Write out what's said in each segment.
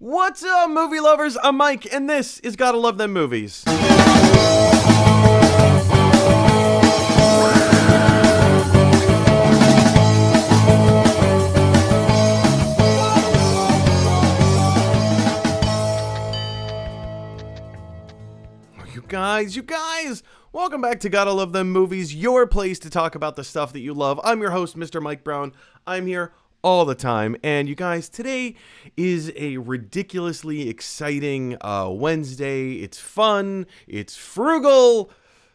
What's up, movie lovers? I'm Mike, and this is Gotta Love Them Movies. You guys, welcome back to Gotta Love Them Movies, your place to talk about the stuff that you love. I'm your host, Mr. Mike Brown. I'm here all the time, and you guys, today is a ridiculously exciting Wednesday. It's fun, it's frugal.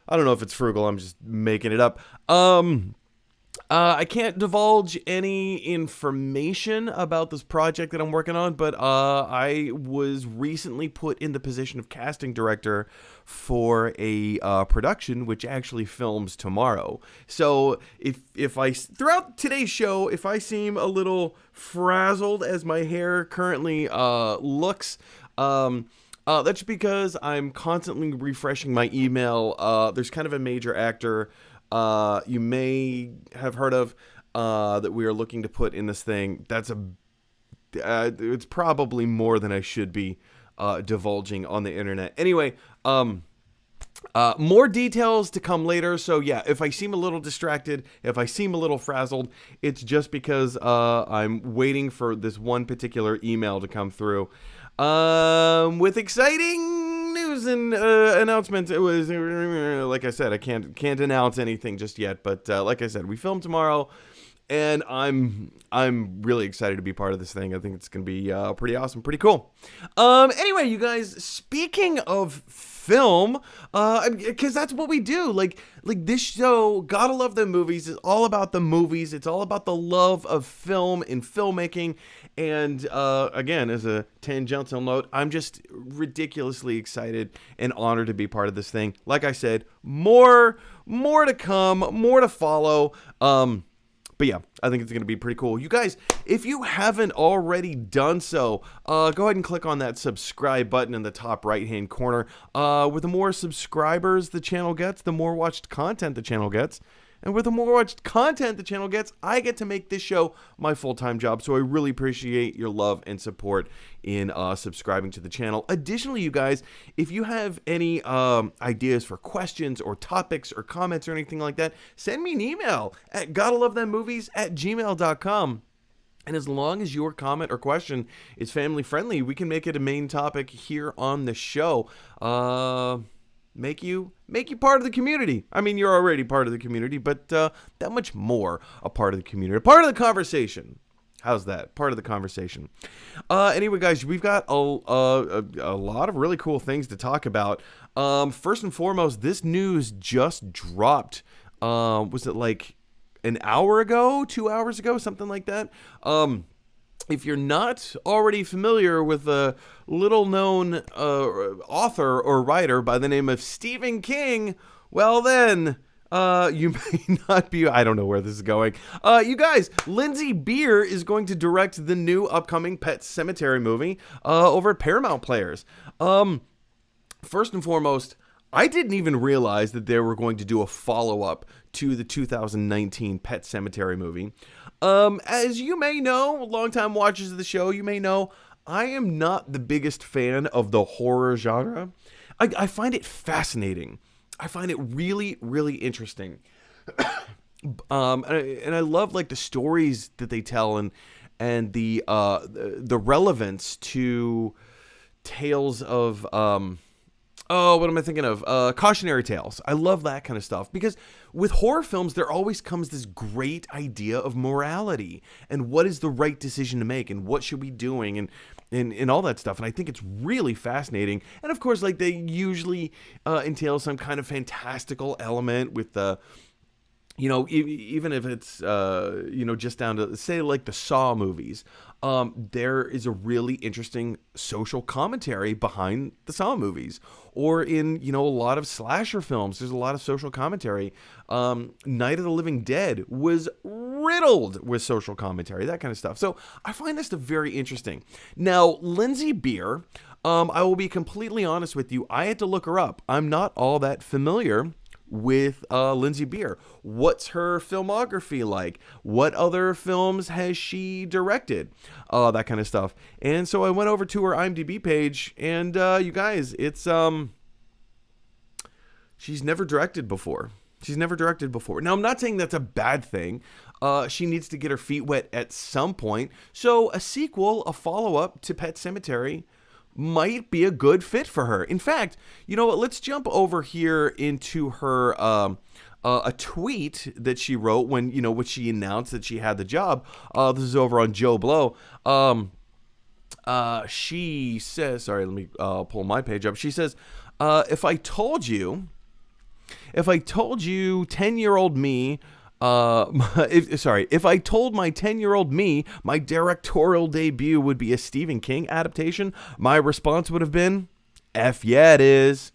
I don't know if it's frugal, I'm just making it up. I can't divulge any information about this project that I'm working on, but I was recently put in the position of casting director for a production which actually films tomorrow. So if I, throughout today's show, if I seem a little frazzled as my hair currently looks, that's because I'm constantly refreshing my email. There's kind of a major actor you may have heard of that we are looking to put in this thing. That's it's probably more than I should be divulging on the internet. Anyway, more details to come later. So yeah, if I seem a little distracted, if I seem a little frazzled, it's just because I'm waiting for this one particular email to come through with exciting news and announcements. It was, like I said, I can't announce anything just yet, but like I said, we film tomorrow, and I'm really excited to be part of this thing. I think it's gonna be pretty awesome, pretty cool. Anyway, you guys, speaking of film, because that's what we do. Like this show, Gotta Love Them Movies, is all about the movies. It's all about the love of film and filmmaking. And again, as a tangential note, I'm just ridiculously excited and honored to be part of this thing. Like I said, more to come, more to follow. But yeah, I think it's going to be pretty cool. You guys, if you haven't already done so, go ahead and click on that subscribe button in the top right-hand corner. With the more subscribers the channel gets, the more watched content the channel gets. And with the more watched content the channel gets, I get to make this show my full-time job. So I really appreciate your love and support in subscribing to the channel. Additionally, you guys, if you have any ideas for questions or topics or comments or anything like that, send me an email at gottalovethemmovies@gmail.com. And as long as your comment or question is family-friendly, we can make it a main topic here on the show. Make you part of the community. I mean, you're already part of the community, but that much more a part of the community, a part of the conversation. How's that? Part of the conversation. Anyway, guys, we've got a lot of really cool things to talk about. First and foremost, this news just dropped. Was it like an hour ago, 2 hours ago, something like that? If you're not already familiar with a little-known author or writer by the name of Stephen King, well then, you may not be... I don't know where this is going. You guys, Lindsay Beer is going to direct the new upcoming Pet Sematary movie over at Paramount Players. First and foremost, I didn't even realize that they were going to do a follow-up to the 2019 Pet Sematary movie. As you may know, longtime watchers of the show, you may know, I am not the biggest fan of the horror genre. I find it fascinating. I find it really, really interesting. And I love like the stories that they tell and the relevance to tales of what am I thinking of? Cautionary tales. I love that kind of stuff because with horror films, there always comes this great idea of morality and what is the right decision to make and what should we be doing and all that stuff. And I think it's really fascinating. And of course, like they usually entail some kind of fantastical element with the, you know, even if it's, just down to, say, like the Saw movies, there is a really interesting social commentary behind the Saw movies. Or in, a lot of slasher films, there's a lot of social commentary. Night of the Living Dead was riddled with social commentary, that kind of stuff. So I find this very interesting. Now, Lindsay Beer, I will be completely honest with you, I had to look her up. I'm not all that familiar with Lindsay Beer? What's her filmography like? What other films has she directed? That kind of stuff. And so I went over to her IMDb page, and you guys, it's she's never directed before. She's never directed before. Now, I'm not saying that's a bad thing. She needs to get her feet wet at some point. So a sequel, a follow-up to Pet Sematary might be a good fit for her. In fact, you know what? Let's jump over here into her a tweet that she wrote when, when she announced that she had the job. This is over on Joe Blow. She says, sorry, let me pull my page up. She says, if I told you 10-year-old me, if I told my 10-year-old me my directorial debut would be a Stephen King adaptation, my response would have been, F yeah it is.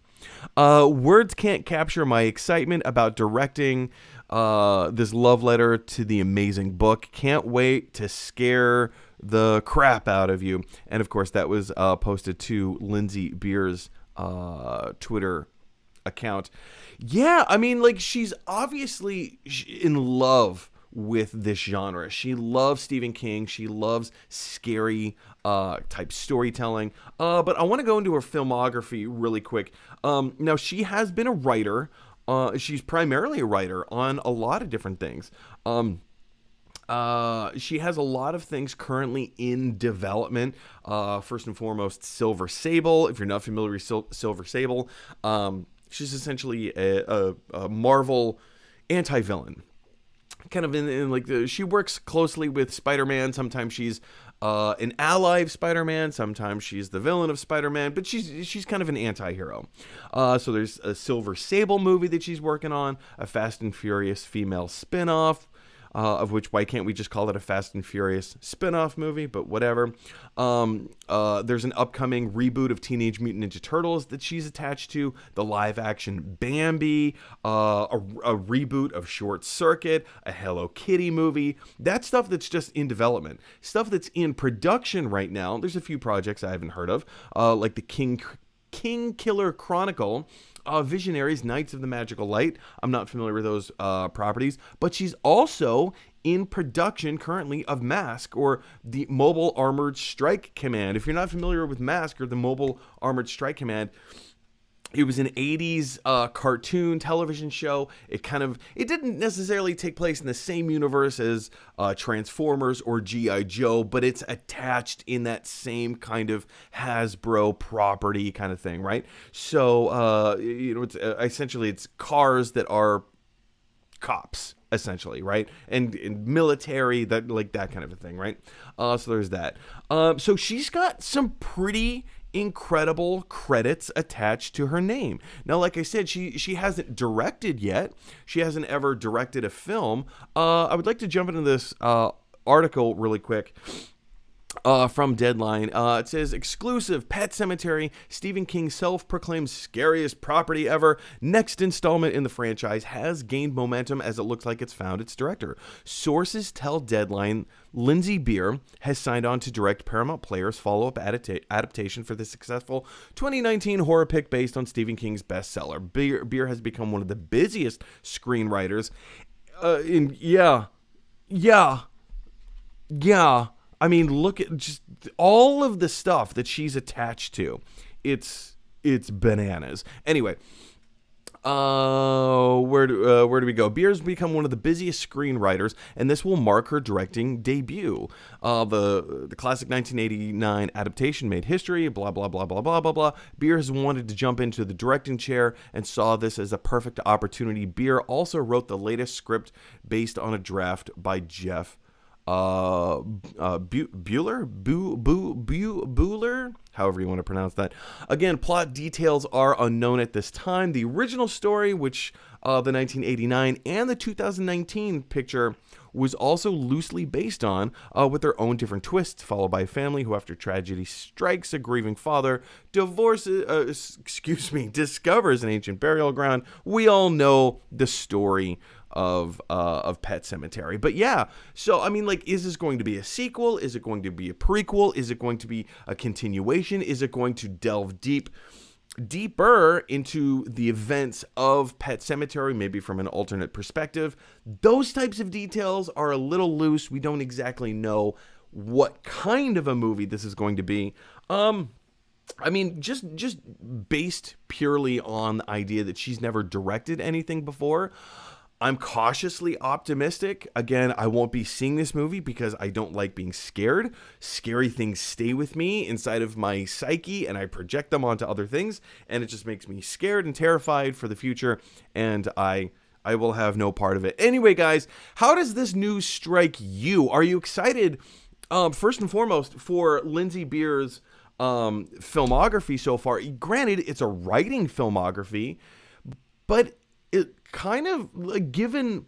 Words can't capture my excitement about directing this love letter to the amazing book. Can't wait to scare the crap out of you. And of course that was posted to Lindsay Beer's Twitter account. Yeah, I mean, like, she's obviously in love with this genre. She loves Stephen King. She loves scary type storytelling. But I want to go into her filmography really quick. Now, she has been a writer. She's primarily a writer on a lot of different things. She has a lot of things currently in development. First and foremost, Silver Sable. If you're not familiar with Silver Sable, she's essentially a Marvel anti-villain. Kind of in like she works closely with Spider-Man. Sometimes she's an ally of Spider-Man. Sometimes she's the villain of Spider-Man. But she's kind of an anti-hero. So there's a Silver Sable movie that she's working on, a Fast and Furious female spin-off. Of which, why can't we just call it a Fast and Furious spin-off movie? But whatever. There's an upcoming reboot of Teenage Mutant Ninja Turtles that she's attached to. The live-action Bambi. A reboot of Short Circuit. A Hello Kitty movie. That stuff that's just in development. Stuff that's in production right now. There's a few projects I haven't heard of. Like the King Killer Chronicle. Visionaries, Knights of the Magical Light. I'm not familiar with those properties, but she's also in production currently of Mask, or the Mobile Armored Strike Command. If you're not familiar with Mask or the Mobile Armored Strike Command, it was an 80s cartoon television show. It didn't necessarily take place in the same universe as Transformers or G.I. Joe, but it's attached in that same kind of Hasbro property kind of thing, right? So, it's essentially it's cars that are cops, essentially, right? And military, that kind of a thing, right? So there's that. So she's got some pretty incredible credits attached to her name. Now, like I said, she hasn't directed yet. She hasn't ever directed a film. I would like to jump into this article really quick. From Deadline. It says, exclusive Pet Sematary, Stephen King's self-proclaimed scariest property ever. Next installment in the franchise has gained momentum as it looks like it's found its director. Sources tell Deadline Lindsay Beer has signed on to direct Paramount Player's follow-up adaptation for the successful 2019 horror pick based on Stephen King's bestseller. Beer has become one of the busiest screenwriters. I mean, look at just all of the stuff that she's attached to. It's bananas. Anyway, where do we go? Beer's become one of the busiest screenwriters, and this will mark her directing debut. The classic 1989 adaptation made history. Blah blah blah blah blah blah blah. Beer has wanted to jump into the directing chair and saw this as a perfect opportunity. Beer also wrote the latest script based on a draft by Jeff Bueller, however you want to pronounce that. Again, plot details are unknown at this time. The original story, which the 1989 and the 2019 picture was also loosely based on, with their own different twists, followed by a family who, after tragedy strikes a grieving father, discovers an ancient burial ground. We all know the story of Pet Sematary. But yeah, so I mean, like, is this going to be a sequel? Is it going to be a prequel? Is it going to be a continuation? Is it going to delve deep deeper into the events of Pet Sematary, maybe from an alternate perspective. Those types of details are a little loose. We don't exactly know what kind of a movie this is going to be. I mean, just based purely on the idea that she's never directed anything before, I'm cautiously optimistic. Again, I won't be seeing this movie because I don't like being scared. Scary things stay with me inside of my psyche, and I project them onto other things, and it just makes me scared and terrified for the future, and I will have no part of it. Anyway, guys, how does this news strike you? Are you excited, first and foremost, for Lindsay Beer's filmography so far? Granted, it's a writing filmography, but it kind of, like, given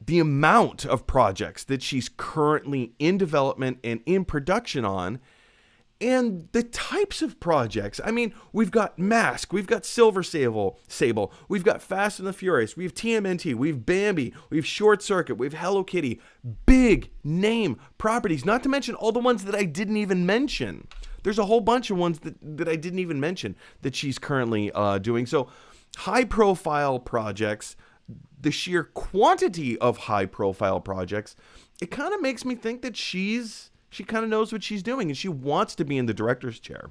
the amount of projects that she's currently in development and in production on, and the types of projects. I mean, we've got Mask, we've got Silver Sable, we've got Fast and the Furious, we have TMNT, we have Bambi, we have Short Circuit, we have Hello Kitty. Big name properties, not to mention all the ones that I didn't even mention. There's a whole bunch of ones that I didn't even mention that she's currently doing. So high-profile projects, the sheer quantity of high-profile projects, it kind of makes me think that she kind of knows what she's doing, and she wants to be in the director's chair.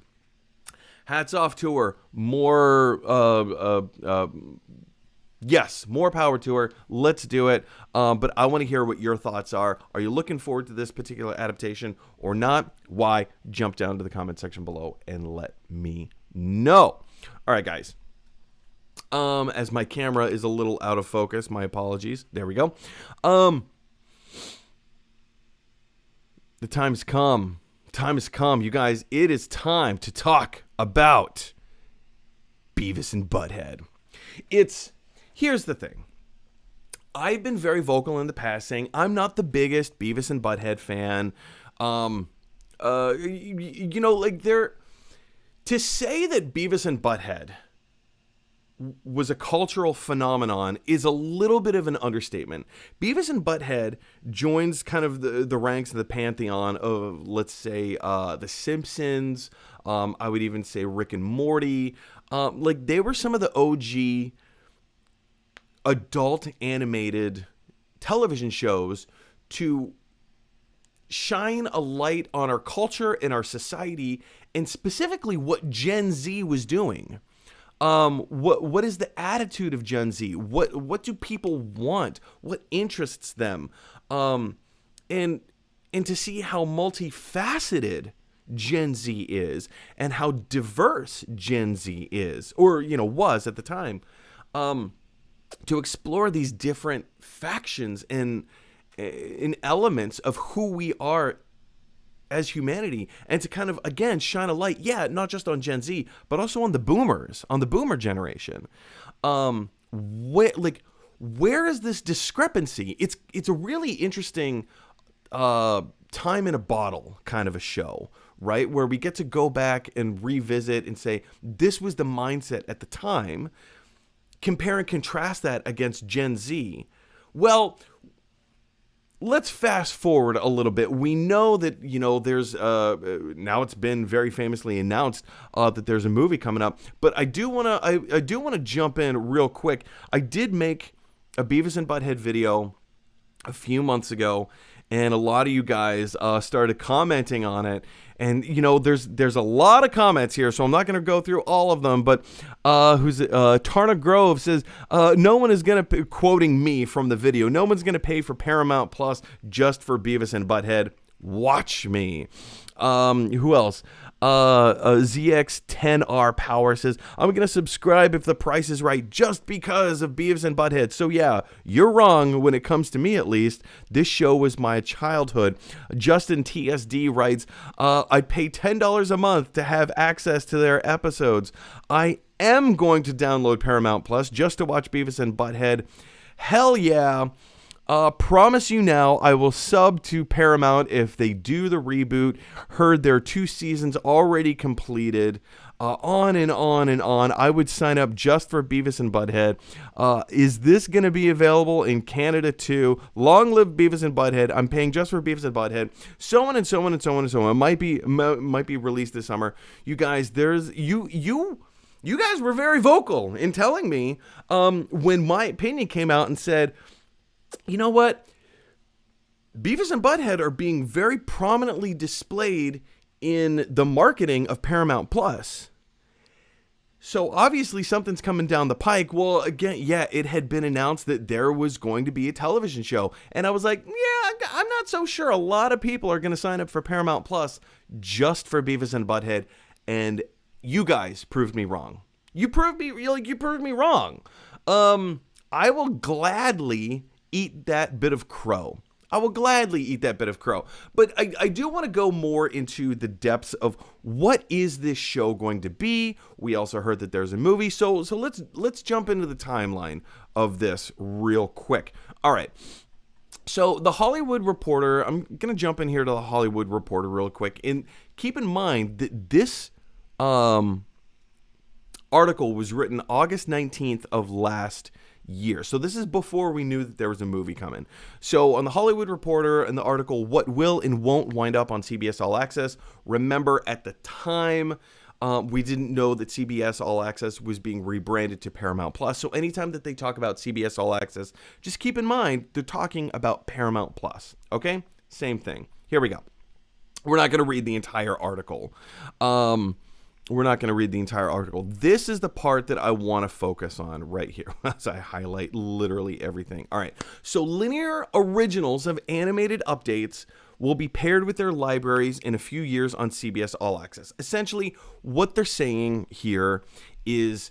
Hats off to her. Yes, more power to her. Let's do it. But I want to hear what your thoughts are. Are you looking forward to this particular adaptation or not? Why? Jump down to the comment section below and let me know. All right, guys. As my camera is a little out of focus, my apologies. There we go. The time's come. Time has come. You guys, it is time to talk about Beavis and Butthead. Here's the thing. I've been very vocal in the past saying I'm not the biggest Beavis and Butthead fan. To say that Beavis and Butthead was a cultural phenomenon is a little bit of an understatement. Beavis and Butthead joins kind of the ranks of the pantheon of, let's say, The Simpsons. I would even say Rick and Morty. They were some of the OG adult animated television shows to shine a light on our culture and our society, and specifically what Gen Z was doing. What is the attitude of Gen Z? What do people want? What interests them? And to see how multifaceted Gen Z is and how diverse Gen Z is, or was at the time, to explore these different factions and in elements of who we are as humanity, and to kind of, again, shine a light, not just on Gen Z, but also on the boomers, on the boomer generation. Where is this discrepancy? It's a really interesting time in a bottle kind of a show, right? Where we get to go back and revisit and say, this was the mindset at the time. Compare and contrast that against Gen Z. Well, let's fast forward a little bit. We know that, there's, now it's been very famously announced that there's a movie coming up, but I do want to jump in real quick. I did make a Beavis and Butthead video a few months ago, and a lot of you guys started commenting on it. And, there's a lot of comments here, so I'm not going to go through all of them. But Tarna Grove says, no one is going to, quoting me from the video, no one's going to pay for Paramount Plus just for Beavis and Butthead. Watch me. Who else? ZX10R Power says, I'm going to subscribe if the price is right just because of Beavis and Butthead. So yeah, you're wrong when it comes to me, at least. This show was my childhood. Justin TSD writes, I'd pay $10 a month to have access to their episodes. I am going to download Paramount Plus just to watch Beavis and Butthead. Hell yeah. Promise you now, I will sub to Paramount if they do the reboot. Heard their 2 seasons already completed. on and on and on. I would sign up just for Beavis and Butthead. Is this going to be available in Canada too? Long live Beavis and Butthead. I'm paying just for Beavis and Butthead. So on and so on and so on and so on. It might be released this summer. You guys, you guys were very vocal in telling me when my opinion came out and said, you know what? Beavis and Butthead are being very prominently displayed in the marketing of Paramount Plus. So obviously something's coming down the pike. Well, again, yeah, it had been announced that there was going to be a television show. And I was like, yeah, I'm not so sure. A lot of people are going to sign up for Paramount Plus just for Beavis and Butthead. And you guys proved me wrong. You proved me wrong. I will gladly eat that bit of crow. But I do want to go more into the depths of what is this show going to be. We also heard that there's a movie. So let's jump into the timeline of this real quick. All right. So the Hollywood Reporter, I'm going to jump in here to the Hollywood Reporter real quick. And keep in mind that this article was written August 19th of last year. So this is before we knew that there was a movie coming. So on the Hollywood Reporter and the article, what will and won't wind up on CBS All Access. Remember, at the time, we didn't know that CBS All Access was being rebranded to Paramount Plus. So anytime that they talk about CBS All Access, just keep in mind they're talking about Paramount Plus. Okay? Same thing. Here we go. We're not going to read the entire article. This is the part that I want to focus on right here as I highlight literally everything. All right. So linear originals of animated updates will be paired with their libraries in a few years on CBS All Access. Essentially, what they're saying here is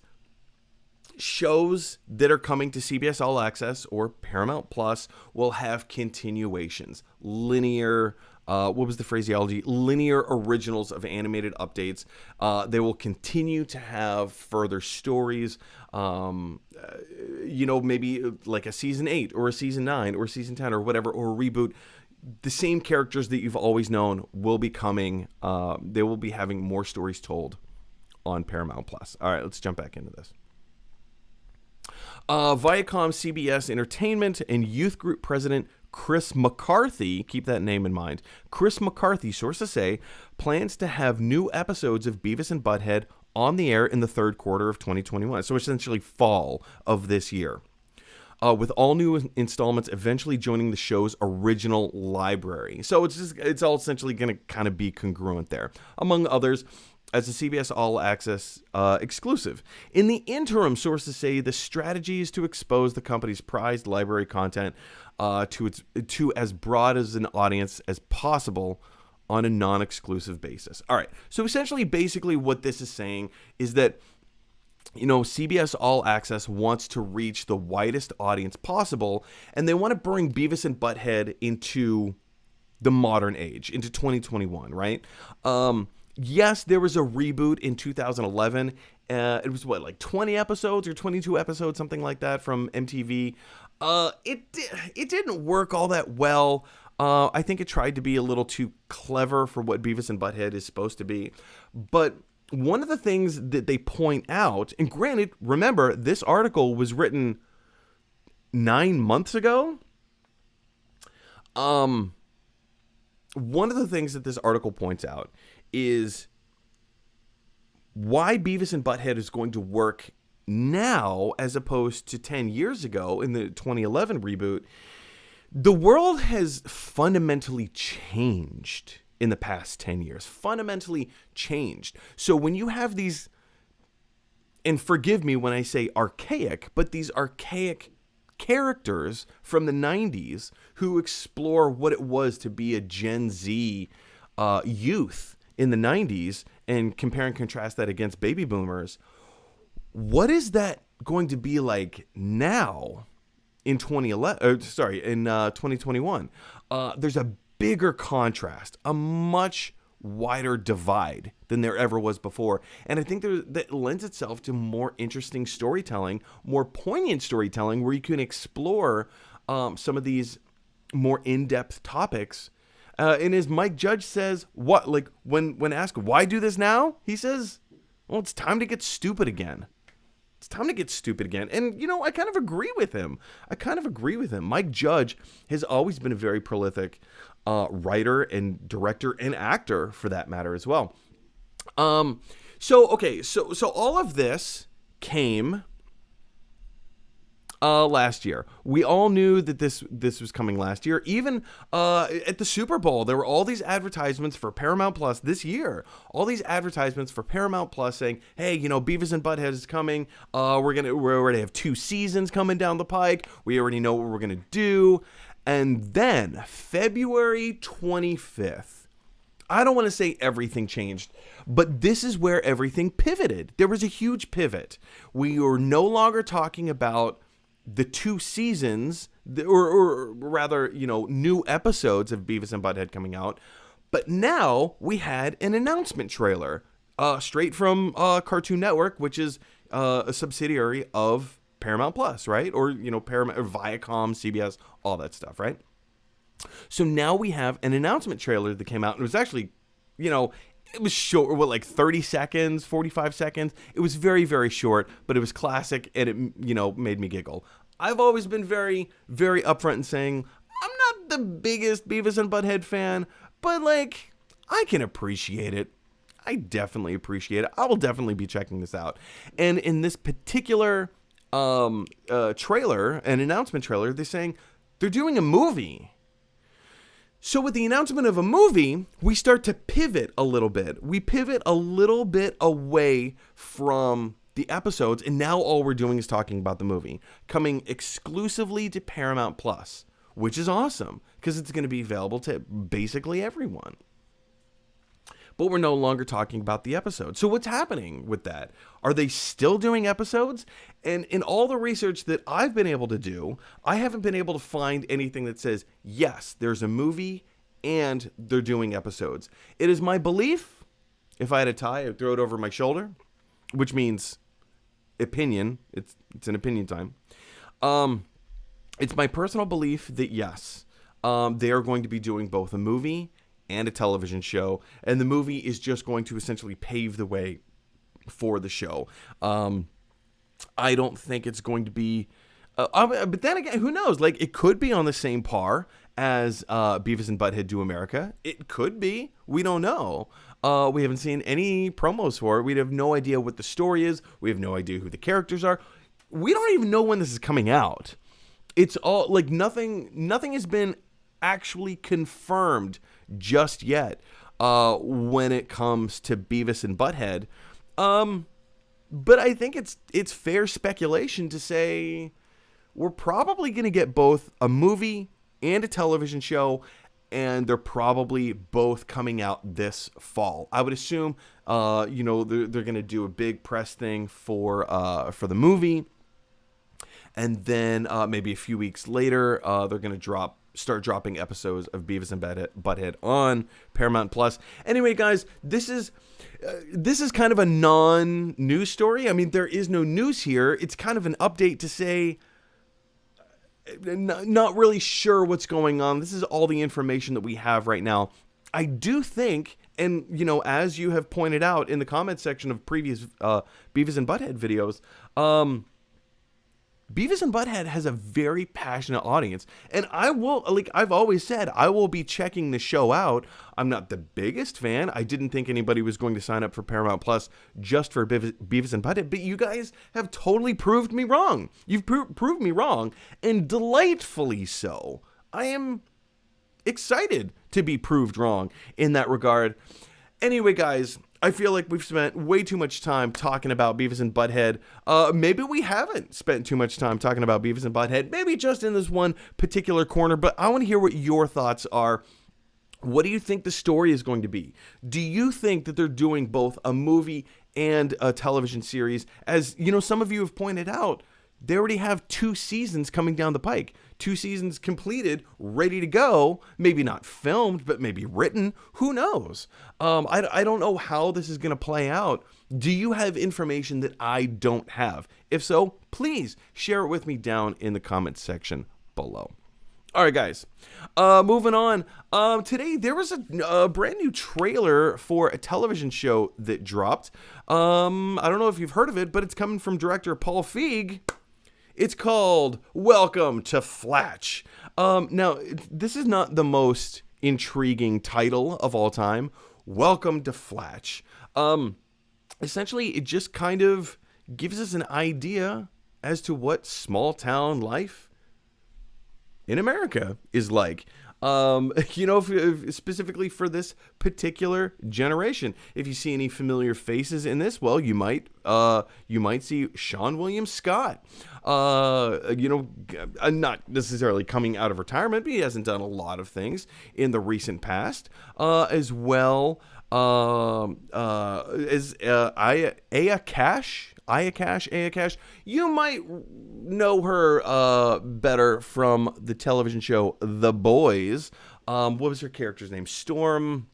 shows that are coming to CBS All Access or Paramount Plus will have continuations. Linear what was the phraseology? Linear originals of animated updates. They will continue to have further stories, maybe like a season 8 or a season 9 or season 10 or whatever, or a reboot. The same characters that you've always known will be coming. They will be having more stories told on Paramount Plus. All right, let's jump back into this. Viacom CBS Entertainment and Youth Group President Chris McCarthy, keep that name in mind. Chris McCarthy, sources say, plans to have new episodes of Beavis and Butthead on the air in the third quarter of 2021. So essentially fall of this year. With all new installments eventually joining the show's original library. So it's all essentially going to kind of be congruent there. Among others, as a CBS All Access exclusive. In the interim, sources say the strategy is to expose the company's prized library content to as broad as an audience as possible on a non-exclusive basis. All right. So essentially, basically what this is saying is that, CBS All Access wants to reach the widest audience possible, and they want to bring Beavis and Butthead into the modern age, into 2021, right? Yes, there was a reboot in 2011. It was 20 episodes or 22 episodes, something like that, from MTV. It didn't work all that well. I think it tried to be a little too clever for what Beavis and Butthead is supposed to be. But one of the things that they point out, and granted, remember, this article was written 9 months ago. One of the things that this article points out is why Beavis and Butthead is going to work now as opposed to 10 years ago in the 2011 reboot. The world has fundamentally changed in the past 10 years. Fundamentally changed. So when you have these, and forgive me when I say archaic, but these archaic characters from the 90s who explore what it was to be a Gen Z youth in the 90s and compare and contrast that against baby boomers, what is that going to be like now in 2021? There's a bigger contrast, a much wider divide than there ever was before. And I think that lends itself to more interesting storytelling, more poignant storytelling, where you can explore some of these more in-depth topics. And as Mike Judge says, when asked, why do this now? He says, Well, it's time to get stupid again. It's time to get stupid again. And, I kind of agree with him. Mike Judge has always been a very prolific writer and director and actor, for that matter, as well. So all of this came last year. We all knew that this was coming last year. Even at the Super Bowl, there were all these advertisements for Paramount Plus this year. All these advertisements for Paramount Plus saying, "Hey, Beavis and Butthead is coming. We're already have 2 seasons coming down the pike. We already know what we're gonna do." And then February 25th. I don't want to say everything changed, but this is where everything pivoted. There was a huge pivot. We were no longer talking about the 2 seasons, or rather, new episodes of Beavis and Butthead coming out. But now we had an announcement trailer, straight from Cartoon Network, which is a subsidiary of Paramount Plus, right? Or, Paramount, or Viacom, CBS, all that stuff, right? So now we have an announcement trailer that came out, and it was actually, it was short, like 30 seconds, 45 seconds. It was very, very short, but it was classic, and it, made me giggle. I've always been very, very upfront in saying, I'm not the biggest Beavis and Butthead fan, but, I can appreciate it. I definitely appreciate it. I will definitely be checking this out. And in this particular trailer, an announcement trailer, they're saying they're doing a movie. So with the announcement of a movie, we start to pivot a little bit. We pivot a little bit away from the episodes, and now all we're doing is talking about the movie, coming exclusively to Paramount Plus, which is awesome, because it's going to be available to basically everyone. But we're no longer talking about the episode. So what's happening with that? Are they still doing episodes? And in all the research that I've been able to do, I haven't been able to find anything that says, yes, there's a movie and they're doing episodes. It is my belief, if I had a tie, I'd throw it over my shoulder, which means opinion. It's an opinion time. It's my personal belief that, yes, they are going to be doing both a movie and a television show, and the movie is just going to essentially pave the way for the show. I don't think it's going to be, but then again, who knows? It could be on the same par as Beavis and Butthead Do America. It could be. We don't know. We haven't seen any promos for it. We have no idea what the story is. We have no idea who the characters are. We don't even know when this is coming out. It's all nothing has been actually confirmed just yet when it comes to Beavis and Butthead. But I think it's fair speculation to say we're probably going to get both a movie and a television show, and they're probably both coming out this fall. I would assume, they're going to do a big press thing for the movie, and then maybe a few weeks later, they're going to start dropping episodes of Beavis and Butthead on Paramount Plus. Anyway, guys, this is kind of a non-news story. I mean, there is no news here. It's kind of an update to say, not really sure what's going on. This is all the information that we have right now. I do think, and as you have pointed out in the comment section of previous Beavis and Butthead videos, Beavis and Butthead has a very passionate audience, and I've always said, I will be checking the show out. I'm not the biggest fan. I didn't think anybody was going to sign up for Paramount Plus just for Beavis and Butthead, but you guys have totally proved me wrong. You've proved me wrong, and delightfully so. I am excited to be proved wrong in that regard. Anyway, guys, I feel like we've spent way too much time talking about Beavis and Butthead. Maybe we haven't spent too much time talking about Beavis and Butthead. Maybe just in this one particular corner, but I want to hear what your thoughts are. What do you think the story is going to be? Do you think that they're doing both a movie and a television series? As some of you have pointed out, they already have 2 seasons coming down the pike. 2 seasons completed, ready to go. Maybe not filmed, but maybe written. Who knows? I don't know how this is going to play out. Do you have information that I don't have? If so, please share it with me down in the comments section below. All right, guys. Moving on. Today there was a brand new trailer for a television show that dropped. I don't know if you've heard of it, but it's coming from director Paul Feig. It's called Welcome to Flatch. Now, this is not the most intriguing title of all time. Welcome to Flatch. Essentially, it just kind of gives us an idea as to what small town life in America is like. Specifically for this particular generation. If you see any familiar faces in this, well, you might see Sean William Scott. Not necessarily coming out of retirement, but he hasn't done a lot of things in the recent past, as well as Aya Cash. You might know her better from the television show The Boys. What was her character's name? Stormfront?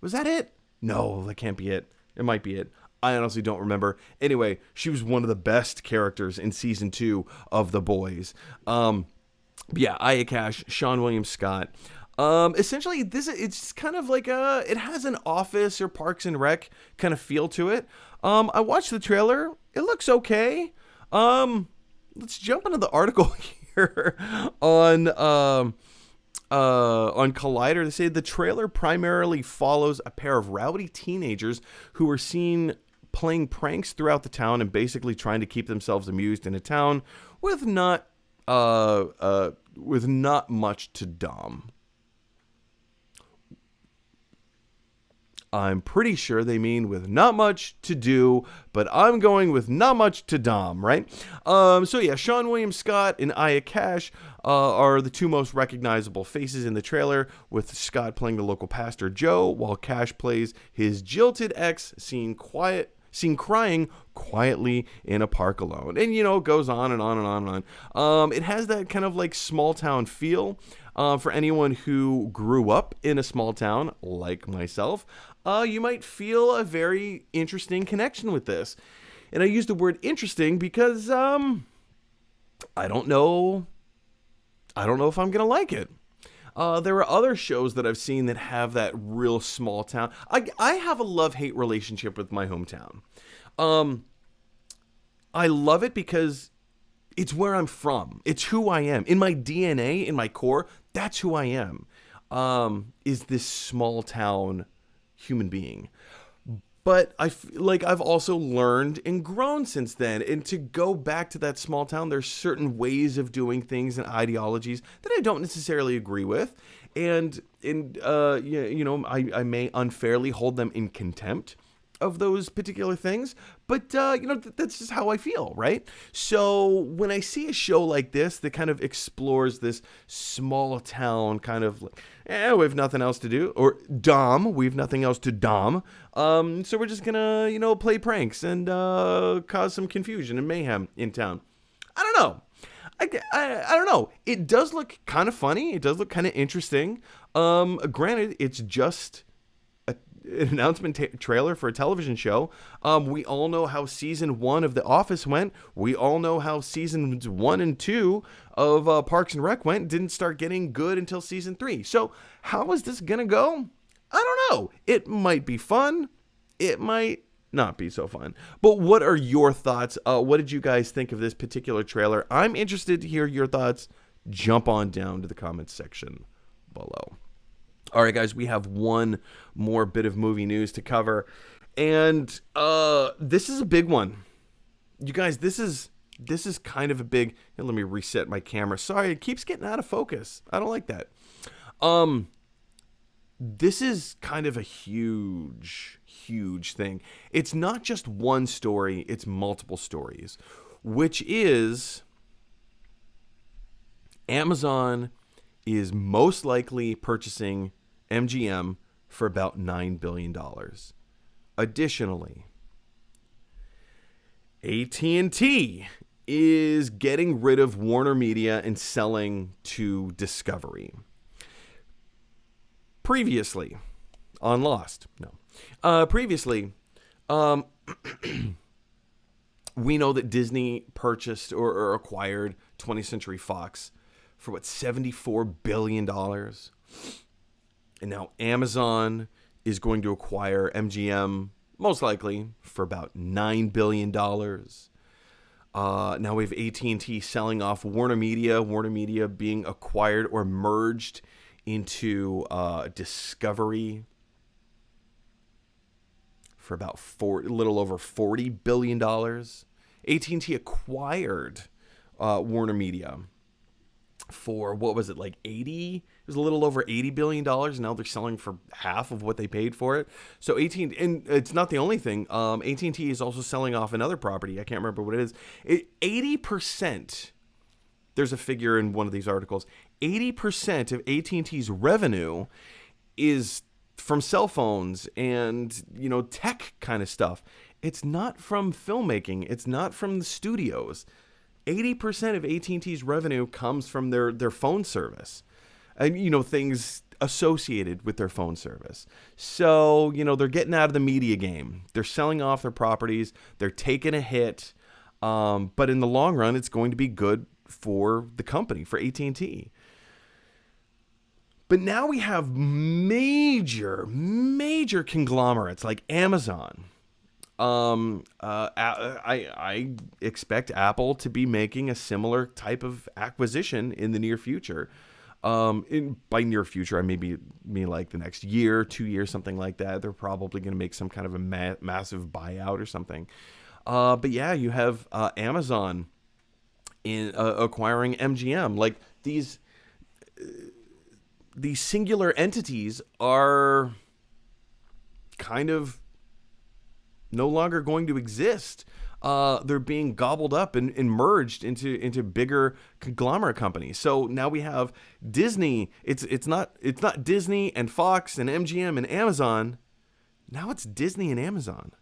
Was that it? No, that can't be it. It might be it. I honestly don't remember. Anyway, she was one of the best characters in season 2 of The Boys. Aya Cash, Sean William Scott. Essentially, it's kind of like it has an Office or Parks and Rec kind of feel to it. I watched the trailer. It looks okay. Let's jump into the article here on Collider. They say the trailer primarily follows a pair of rowdy teenagers who are seen playing pranks throughout the town and basically trying to keep themselves amused in a town with not much to dom. I'm pretty sure they mean with not much to do, but I'm going with not much to dom, right? Sean William Scott and Aya Cash are the two most recognizable faces in the trailer, with Scott playing the local pastor Joe, while Cash plays his jilted ex, seen crying quietly in a park alone. And, it goes on and on and on and on. It has that kind of like small town feel. For anyone who grew up in a small town like myself, you might feel a very interesting connection with this. And I use the word interesting because I don't know if I'm going to like it. There are other shows that I've seen that have that real small town. I have a love-hate relationship with my hometown. I love it because it's where I'm from. It's who I am. In my DNA, in my core, that's who I am. Is this small town human being. But I've also learned and grown since then. And to go back to that small town, there's certain ways of doing things and ideologies that I don't necessarily agree with. And I may unfairly hold them in contempt of those particular things, but that's just how I feel, right? So when I see a show like this that kind of explores this small town kind of we have nothing else to do, or we've nothing else to dom, so we're just gonna play pranks and cause some confusion and mayhem in town. I don't know. I don't know. It does look kind of funny. It does look kind of interesting. Granted, it's just an announcement trailer for a television show. We all know how season 1 of The Office went. We all know how seasons 1 and 2 of Parks and Rec went. Didn't start getting good until season 3. So how is this gonna go? I don't know. It might be fun. It might not be so fun. But what are your thoughts? What did you guys think of this particular trailer? I'm interested to hear your thoughts. Jump on down to the comments section below. All right, guys, we have one more bit of movie news to cover, and this is a big one. You guys, this is kind of a big. Let me reset my camera. Sorry, it keeps getting out of focus. I don't like that. This is kind of a huge thing. It's not just one story; it's multiple stories, which is Amazon is most likely purchasing MGM for about $9 billion. Additionally, AT&T is getting rid of Warner Media and selling to Discovery. Previously, on Lost, previously, we know that Disney purchased or acquired 20th Century Fox for what, $74 billion. And now Amazon is going to acquire MGM, most likely, for about $9 billion. Now we have AT&T selling off Warner Media being acquired or merged into Discovery for about a little over $40 billion. AT&T acquired Warner Media for, what was it, like 80? It was a little over $80 billion. Now they're selling for half of what they paid for it. So AT&T, and it's not the only thing. AT&T is also selling off another property. I can't remember what it is. 80%, there's a figure in one of these articles, 80% of AT&T's revenue is from cell phones and, tech kind of stuff. It's not from filmmaking. It's not from the studios. 80% of AT&T's revenue comes from their phone service and, things associated with their phone service. So, they're getting out of the media game. They're selling off their properties. They're taking a hit. But in the long run, it's going to be good for the company, for AT&T. But now we have major conglomerates like Amazon. I expect Apple to be making a similar type of acquisition in the near future. By near future, I mean like the next year, 2 years, something like that. They're probably going to make some kind of a massive buyout or something. But yeah, you have Amazon in acquiring MGM. Like these singular entities are kind of no longer going to exist. They're being gobbled up and merged into bigger conglomerate companies. So now we have Disney. It's not Disney and Fox and MGM and Amazon. Now it's Disney and Amazon.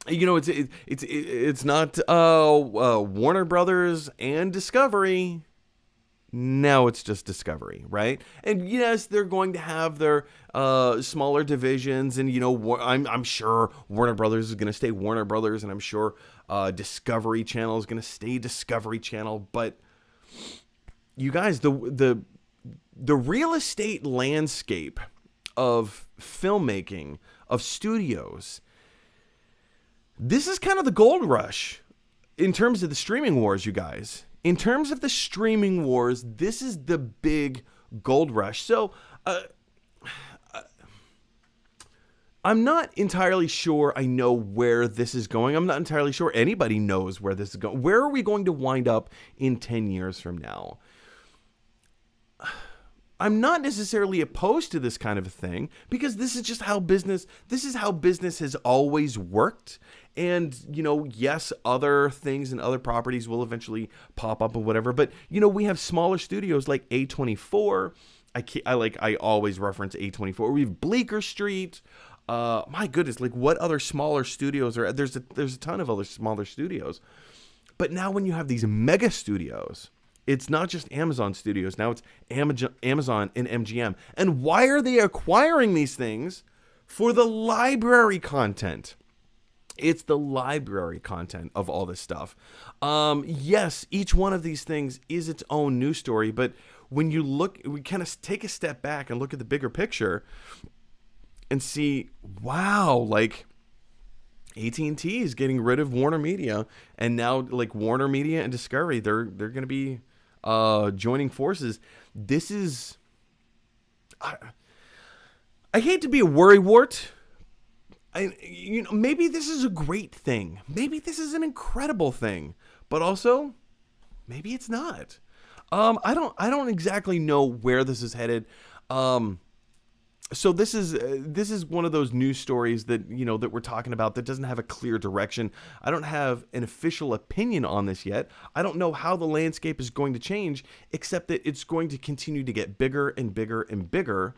It's not Warner Brothers and Discovery. Now it's just Discovery, right? And yes, they're going to have their smaller divisions, and I'm sure Warner Brothers is going to stay Warner Brothers, and I'm sure Discovery Channel is going to stay Discovery Channel. But you guys, the real estate landscape of filmmaking, of studios, this is kind of the gold rush in terms of the streaming wars, you guys. In terms of the streaming wars, this is the big gold rush. So I'm not entirely sure I know where this is going. I'm not entirely sure anybody knows where this is going. Where are we going to wind up in 10 years from now? I'm not necessarily opposed to this kind of a thing because this is just how business has always worked. And, yes, other things and other properties will eventually pop up and whatever. But, we have smaller studios like A24. I always reference A24. We have Bleecker Street. My goodness, like what other smaller studios are? There's a ton of other smaller studios. But now when you have these mega studios, it's not just Amazon Studios. Now it's Amazon and MGM. And why are they acquiring these things? For the library content. It's the library content of all this stuff. Yes, each one of these things is its own news story. But when you look, we kind of take a step back and look at the bigger picture and see, wow, like AT&T is getting rid of Warner Media. And now like Warner Media and Discovery, they're going to be joining forces. This is, I hate to be a worrywart. Maybe this is a great thing. Maybe this is an incredible thing, but also maybe it's not. I don't exactly know where this is headed. So this is one of those news stories that that we're talking about that doesn't have a clear direction. I don't have an official opinion on this yet. I don't know how the landscape is going to change, except that it's going to continue to get bigger and bigger and bigger.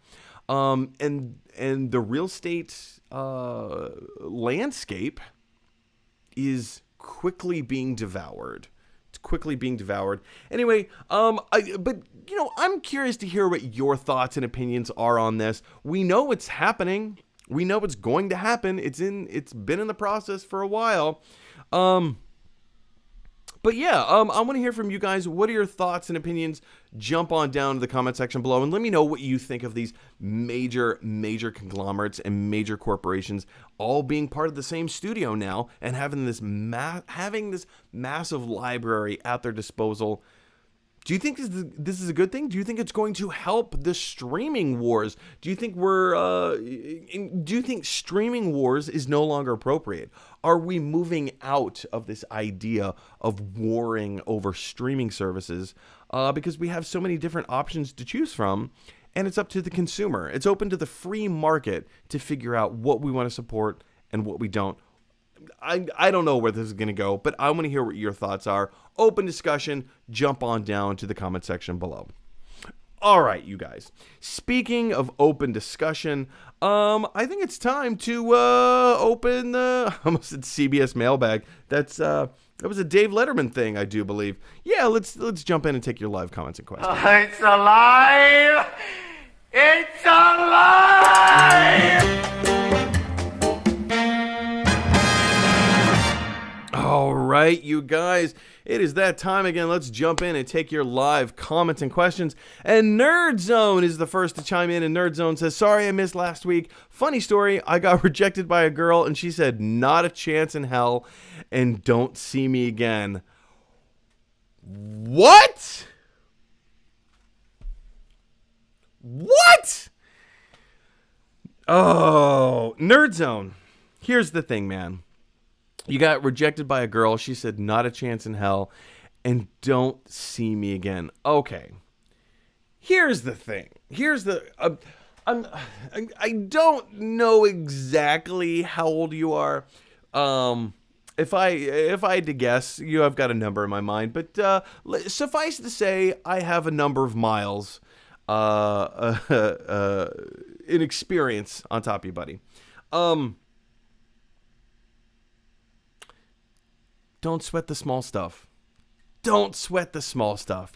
And the real estate landscape is quickly being devoured. It's quickly being devoured. Anyway, I'm curious to hear what your thoughts and opinions are on this. We know it's happening. We know it's going to happen. It's been in the process for a while. But yeah, I want to hear from you guys. What are your thoughts and opinions? Jump on down to the comment section below and let me know what you think of these major conglomerates and major corporations all being part of the same studio now and having this massive library at their disposal. Do you think this is a good thing? Do you think it's going to help the streaming wars? Do you think streaming wars is no longer appropriate? Are we moving out of this idea of warring over streaming services because we have so many different options to choose from, and it's up to the consumer. It's open to the free market to figure out what we want to support and what we don't. I don't know where this is going to go, but I want to hear what your thoughts are. Open discussion. Jump on down to the comment section below. All right, you guys. Speaking of open discussion, I think it's time to open the I almost said CBS mailbag. That was a Dave Letterman thing, I do believe. Yeah, let's jump in and take your live comments and questions. It's alive! It's alive! All right, you guys, it is that time again. Let's jump in and take your live comments and questions. And Nerd Zone is the first to chime in. And Nerd Zone says, sorry I missed last week. Funny story, I got rejected by a girl and she said, not a chance in hell and don't see me again. What? What? Oh, Nerd Zone. Here's the thing, man. You got rejected by a girl. She said, not a chance in hell, and don't see me again. Okay. Here's the thing. I don't know exactly how old you are. If I had to guess, I've got a number in my mind, but suffice to say, I have a number of miles in experience on top of you, buddy. Don't sweat the small stuff. Don't sweat the small stuff.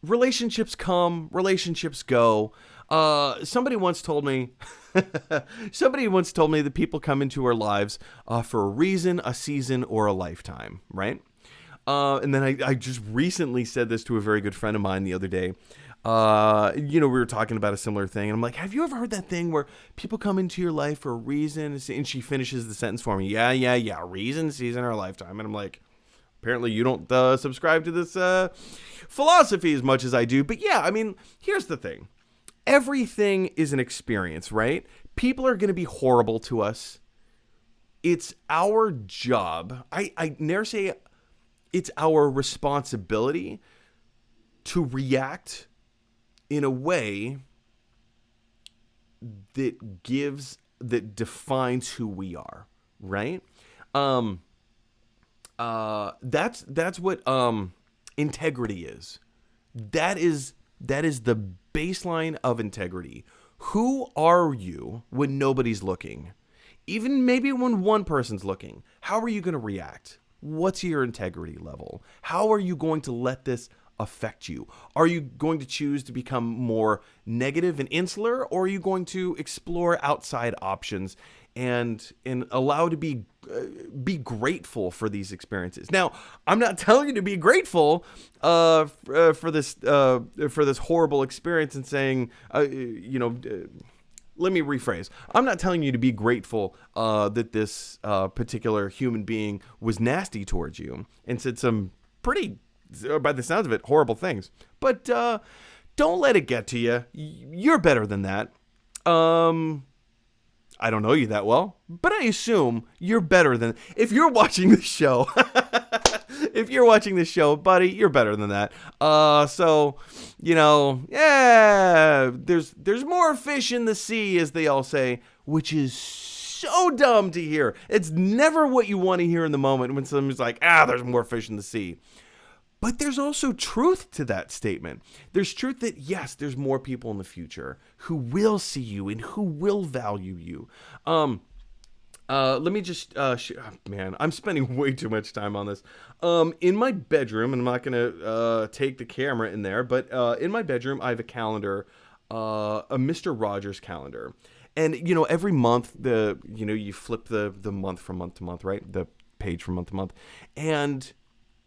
Relationships come, relationships go. Somebody once told me that people come into our lives for a reason, a season, or a lifetime, right? And then I just recently said this to a very good friend of mine the other day. We were talking about a similar thing, and I'm like, have you ever heard that thing where people come into your life for a reason? And she finishes the sentence for me. Yeah. Reason, season, or lifetime. And I'm like, apparently you don't subscribe to this philosophy as much as I do. But yeah, I mean, here's the thing. Everything is an experience, right? People are going to be horrible to us. It's our job. I never say it's our responsibility to react in a way that defines who we are, right? That's what integrity is. That is the baseline of integrity. Who are you when nobody's looking? Even maybe when one person's looking. How are you going to react? What's your integrity level? How are you going to let this affect you? Are you going to choose to become more negative and insular, or are you going to explore outside options and allow to be grateful for these experiences? Now, I'm not telling you to be grateful for this horrible experience and saying, let me rephrase. I'm not telling you to be grateful that this particular human being was nasty towards you and said some pretty, by the sounds of it, horrible things. But don't let it get to you. You're better than that. I don't know you that well, but I assume you're better than... If you're watching this show, buddy, you're better than that. There's more fish in the sea, as they all say, which is so dumb to hear. It's never what you want to hear in the moment when someone's like, there's more fish in the sea. But there's also truth to that statement. There's truth that, yes, there's more people in the future who will see you and who will value you. Let me just, man, I'm spending way too much time on this. In my bedroom, and I'm not going to take the camera in there, but in my bedroom, I have a calendar, a Mr. Rogers calendar. And, every month, you flip the month from month to month, right? The page from month to month. And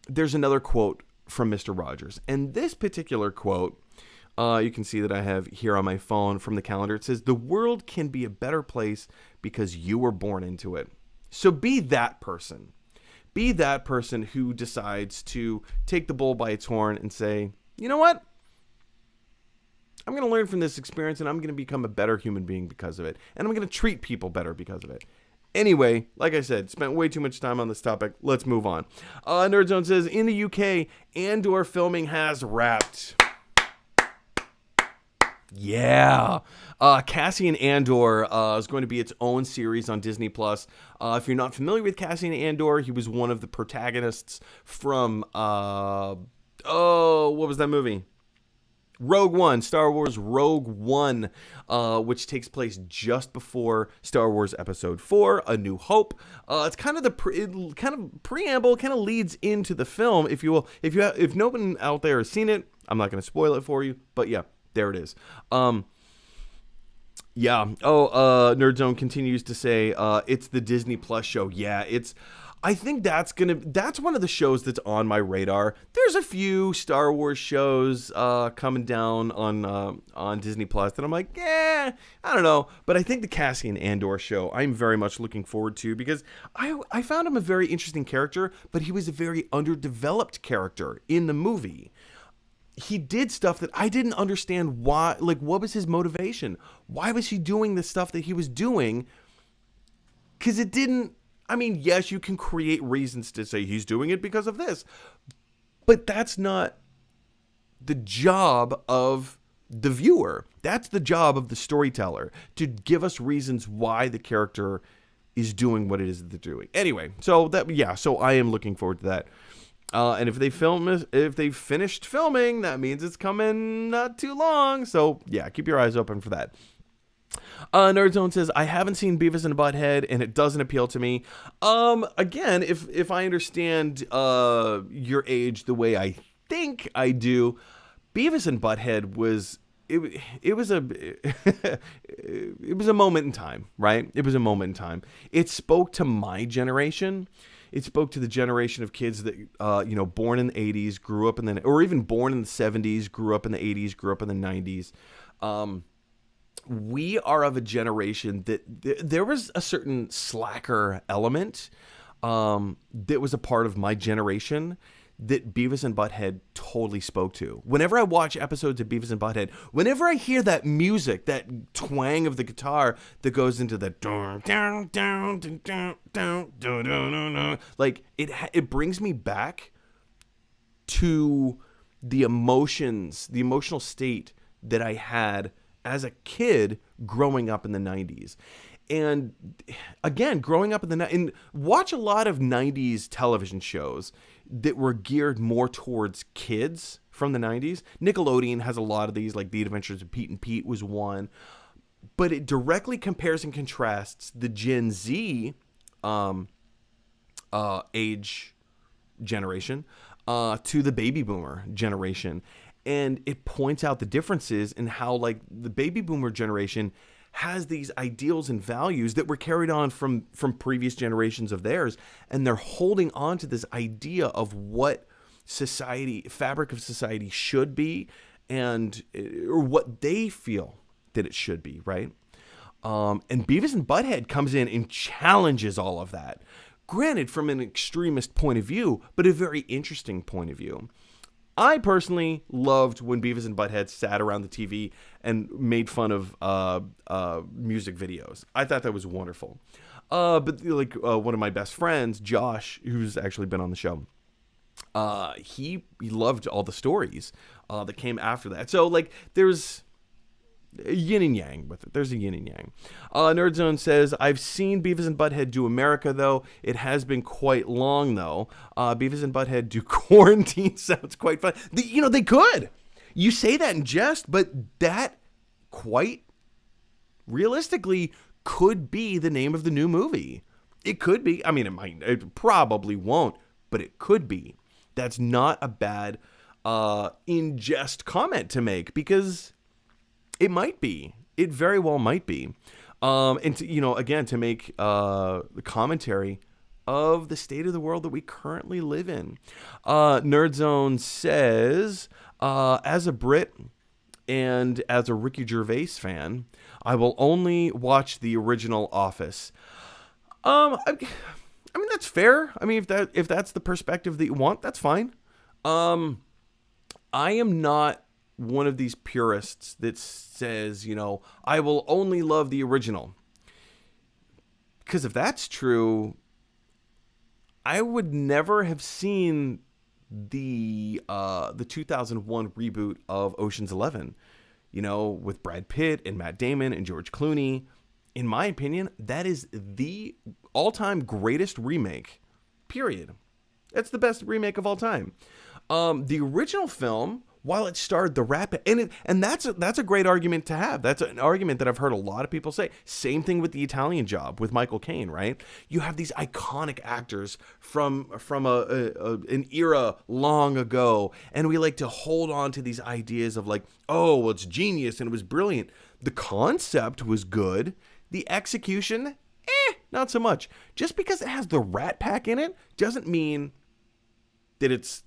there's another quote from Mr. Rogers. And this particular quote, you can see that I have here on my phone from the calendar. It says, "The world can be a better place because you were born into it." So be that person. Be that person who decides to take the bull by its horn and say, you know what? I'm going to learn from this experience, and I'm going to become a better human being because of it. And I'm going to treat people better because of it. Anyway, like I said, spent way too much time on this topic. Let's move on. Nerdzone says, in the UK, Andor filming has wrapped. Yeah. Cassian Andor is going to be its own series on Disney+. If you're not familiar with Cassian Andor, he was one of the protagonists from, what was that movie? Rogue One, Star Wars Rogue One, which takes place just before Star Wars Episode 4, A New Hope. It's kind of the preamble, kind of leads into the film, if you will. If no one out there has seen it, I'm not going to spoil it for you, but yeah, there it is. Nerdzone continues to say, it's the Disney Plus show. Yeah, I think that's one of the shows that's on my radar. There's a few Star Wars shows coming down on Disney Plus that I'm like, I don't know. But I think the Cassian Andor show I'm very much looking forward to, because I found him a very interesting character, but he was a very underdeveloped character in the movie. He did stuff that I didn't understand why, like, what was his motivation? Why was he doing the stuff that he was doing? Because it didn't, I mean, yes, you can create reasons to say he's doing it because of this, but that's not the job of the viewer. That's the job of the storyteller, to give us reasons why the character is doing what it is that they're doing. Anyway, so I am looking forward to that. And if they finished filming, that means it's coming not too long. So yeah, keep your eyes open for that. Nerdzone says, I haven't seen Beavis and Butthead, and it doesn't appeal to me. Again, if I understand your age the way I think I do, Beavis and Butthead was it was a moment in time, right? It was a moment in time. It spoke to my generation. It spoke to the generation of kids that, born in the 80s, grew up or even born in the 70s, grew up in the 80s, grew up in the 90s. We are of a generation that there was a certain slacker element that was a part of my generation that Beavis and Butthead totally spoke to. Whenever I watch episodes of Beavis and Butthead, whenever I hear that music, that twang of the guitar that goes into the like it brings me back to the emotions, the emotional state that I had as a kid growing up in the 90s. And again, growing up and watch a lot of 90s television shows that were geared more towards kids from the 90s. Nickelodeon has a lot of these, like The Adventures of Pete and Pete was one. But it directly compares and contrasts the Gen Z age generation to the baby boomer generation. And it points out the differences in how, like, the baby boomer generation has these ideals and values that were carried on from previous generations of theirs, and they're holding on to this idea of what fabric of society should be, or what they feel that it should be, right? And Beavis and Butthead comes in and challenges all of that. Granted, from an extremist point of view, but a very interesting point of view. I personally loved when Beavis and Butthead sat around the TV and made fun of music videos. I thought that was wonderful. But one of my best friends, Josh, who's actually been on the show, he loved all the stories that came after that. So like there's yin and yang with it. There's a yin and yang. Nerdzone says, I've seen Beavis and Butthead do America, though. It has been quite long, though. Beavis and Butthead do Quarantine sounds quite fun. They could. You say that in jest, but that quite realistically could be the name of the new movie. It could be. I mean, it probably won't, but it could be. That's not a bad in jest comment to make, because it might be. It very well might be. And to make the commentary of the state of the world that we currently live in. Nerdzone says, as a Brit and as a Ricky Gervais fan, I will only watch the original Office. I mean, that's fair. I mean, if that's the perspective that you want, that's fine. I am not one of these purists that says, I will only love the original. Because if that's true, I would never have seen the 2001 reboot of Ocean's 11, with Brad Pitt and Matt Damon and George Clooney. In my opinion, that is the all-time greatest remake, period. That's the best remake of all time. The original film, while it starred the Rat Pack, and that's a great argument to have. That's an argument that I've heard a lot of people say. Same thing with The Italian Job with Michael Caine, right? You have these iconic actors from an era long ago, and we like to hold on to these ideas of like, oh, well, it's genius and it was brilliant. The concept was good. The execution, not so much. Just because it has the Rat Pack in it doesn't mean that it's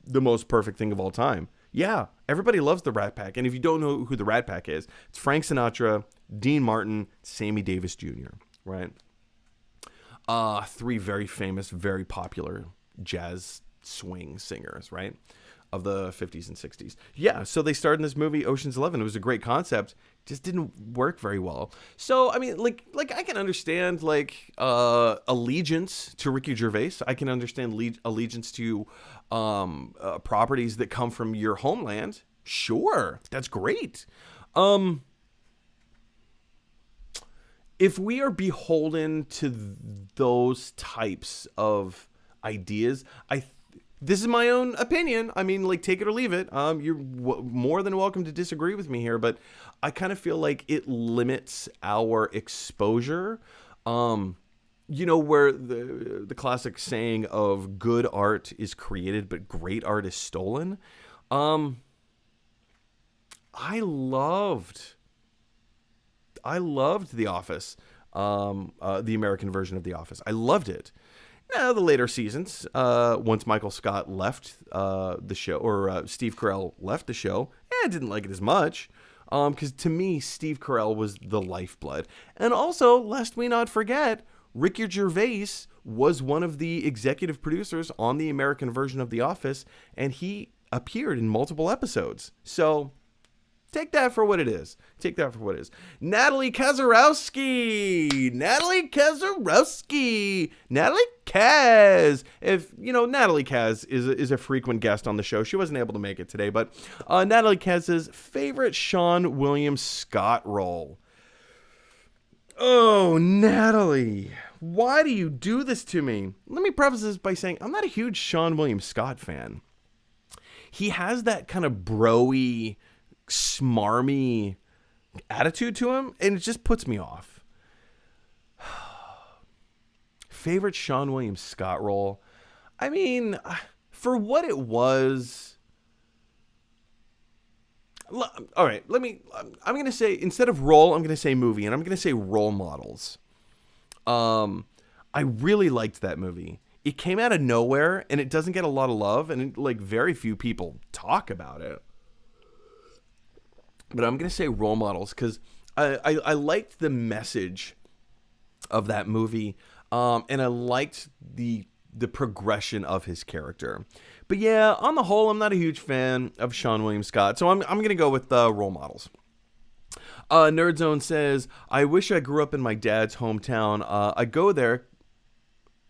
the most perfect thing of all time. Yeah, everybody loves the Rat Pack. And if you don't know who the Rat Pack is, it's Frank Sinatra, Dean Martin, Sammy Davis Jr., right? Three very famous, very popular jazz swing singers, right? Of the 50s and 60s. Yeah, so they starred in this movie, Ocean's 11. It was a great concept. Just didn't work very well. So, I mean, like I can understand, allegiance to Ricky Gervais. I can understand allegiance to properties that come from your homeland. Sure, that's great. If we are beholden to those types of ideas, this is my own opinion. I mean, take it or leave it. You're more than welcome to disagree with me here, but I kind of feel like it limits our exposure. Where the classic saying of good art is created, but great art is stolen. I loved The Office, the American version of The Office. I loved it. Now, the later seasons, once Michael Scott left the show, or Steve Carell left the show, I didn't like it as much. Because to me, Steve Carell was the lifeblood. And also, lest we not forget, Ricky Gervais was one of the executive producers on the American version of The Office, and he appeared in multiple episodes. So take that for what it is. Natalie Kazarowski. Natalie Kaz. If, Natalie Kaz is a frequent guest on the show. She wasn't able to make it today, but Natalie Kaz's favorite Sean William Scott role. Oh, Natalie, why do you do this to me? Let me preface this by saying I'm not a huge Sean William Scott fan. He has that kind of bro-y, smarmy attitude to him, and it just puts me off. Favorite Sean William Scott role? I mean, for what it was... All right, I'm going to say, instead of role, I'm going to say movie, and I'm going to say Role Models. I really liked that movie. It came out of nowhere, and it doesn't get a lot of love, and very few people talk about it. But I'm going to say Role Models, because I liked the message of that movie, and I liked the progression of his character. But yeah, on the whole, I'm not a huge fan of Sean William Scott, so I'm going to go with Role Models. Nerdzone says, I wish I grew up in my dad's hometown. I go there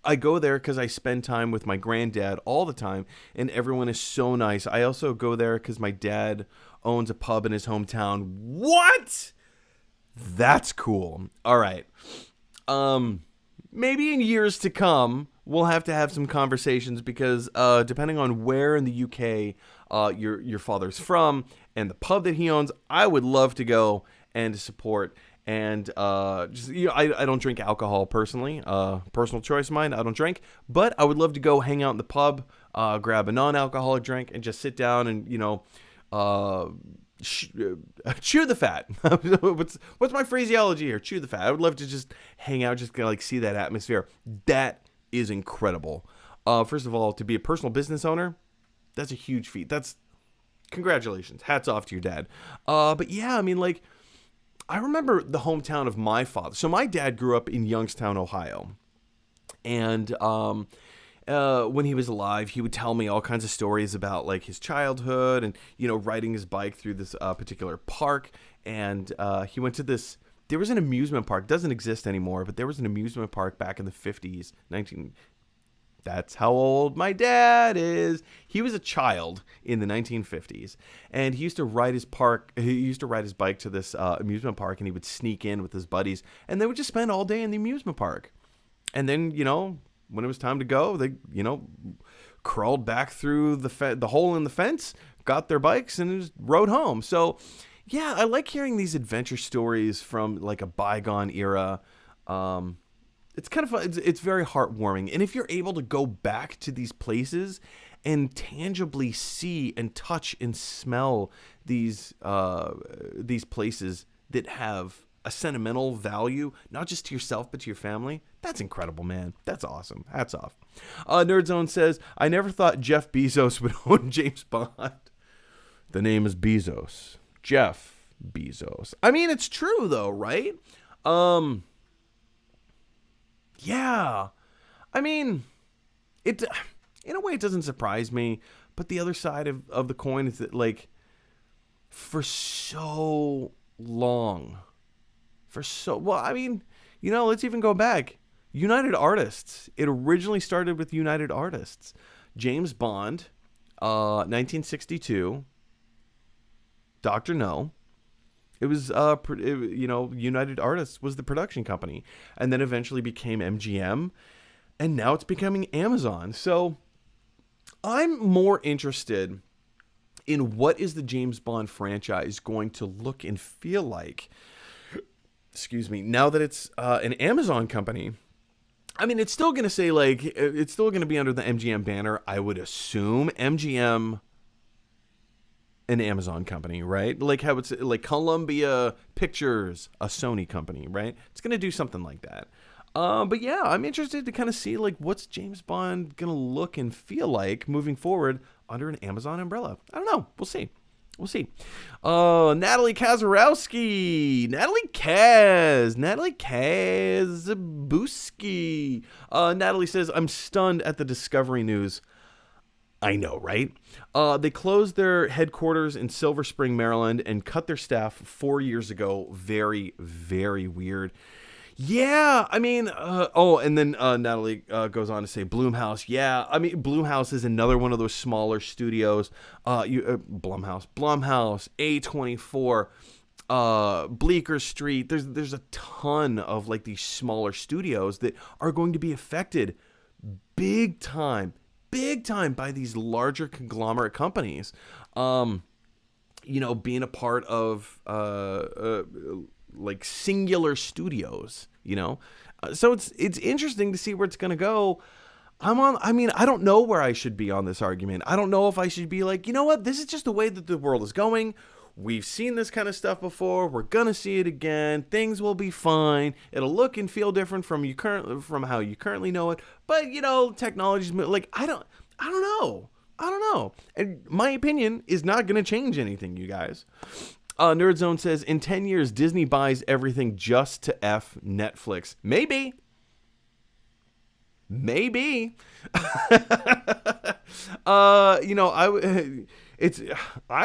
because I spend time with my granddad all the time, and everyone is so nice. I also go there because my dad owns a pub in his hometown. What? That's cool. All right. Maybe in years to come, we'll have to have some conversations because depending on where in the UK your father's from and the pub that he owns, I would love to go and to support. And I don't drink alcohol personally. Personal choice of mine, I don't drink. But I would love to go hang out in the pub, grab a non-alcoholic drink, and just sit down and, chew the fat. what's my phraseology here? Chew the fat. I would love to just hang out, just like see that atmosphere. That is incredible. First of all, to be a personal business owner, that's a huge feat. That's congratulations. Hats off to your dad. But yeah, I mean, like, I remember the hometown of my father. So my dad grew up in Youngstown, Ohio, and when he was alive, he would tell me all kinds of stories about like his childhood and, riding his bike through this particular park. And he went to there was an amusement park. It doesn't exist anymore, but there was an amusement park back in the 50s, That's how old my dad is. He was a child in the 1950s, and he used to ride his bike to this amusement park, and he would sneak in with his buddies, and they would just spend all day in the amusement park. And then, when it was time to go, they, crawled back through the hole in the fence, got their bikes, and just rode home. So, yeah, I like hearing these adventure stories from like a bygone era. It's kind of fun. It's very heartwarming. And if you're able to go back to these places and tangibly see and touch and smell these places that have a sentimental value, not just to yourself, but to your family, that's incredible, man. That's awesome. Hats off. Nerdzone says, I never thought Jeff Bezos would own James Bond. The name is Bezos. Jeff Bezos. I mean, it's true, though, right? Yeah. I mean, in a way, it doesn't surprise me. But the other side of the coin is that, like, for so long, let's even go back. United Artists. It originally started with United Artists. James Bond, 1962. Dr. No. It was, United Artists was the production company, and then eventually became MGM, and now it's becoming Amazon. So I'm more interested in what is the James Bond franchise going to look and feel like, now that it's an Amazon company. I mean, it's still going to say, like, it's still going to be under the MGM banner, I would assume. MGM, an Amazon company, right? Like how it's like Columbia Pictures, a Sony company, right? It's going to do something like that. But yeah, I'm interested to kind of see, like, what's James Bond going to look and feel like moving forward under an Amazon umbrella. I don't know. We'll see. Natalie Kazarowski. Natalie Kazabooski. Natalie says, I'm stunned at the Discovery news. I know, right? They closed their headquarters in Silver Spring, Maryland, and cut their staff 4 years ago. Very, very weird. Yeah, I mean, and then Natalie goes on to say Blumhouse. Yeah, I mean, Blumhouse is another one of those smaller studios. Blumhouse, A24, Bleecker Street. There's a ton of like these smaller studios that are going to be affected big time by these larger conglomerate companies. Being a part of like singular studios, so it's interesting to see where it's going to go. I don't know where I should be on this argument. I don't know if I should be like, you know what, this is just the way that the world is going. We've seen this kind of stuff before. We're going to see it again. Things will be fine. It'll look and feel different from how you currently know it. But, technology's like, I don't know. And my opinion is not going to change anything, you guys. Nerdzone says, in 10 years, Disney buys everything just to F Netflix. Maybe. I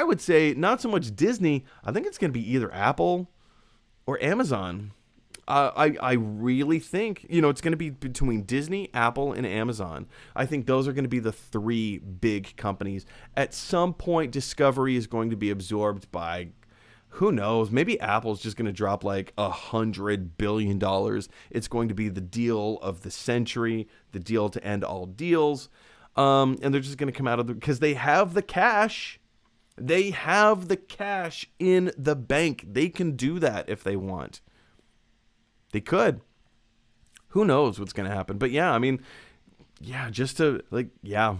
would say not so much Disney. I think it's going to be either Apple or Amazon. I really think, it's going to be between Disney, Apple, and Amazon. I think those are going to be the three big companies. At some point, Discovery is going to be absorbed by, who knows, maybe Apple's just going to drop like $100 billion. It's going to be the deal of the century, the deal to end all deals. And they're just going to come out of because they have the cash. They have the cash in the bank. They can do that if they want. They could. Who knows what's going to happen? But yeah, I mean, yeah, just to like, yeah.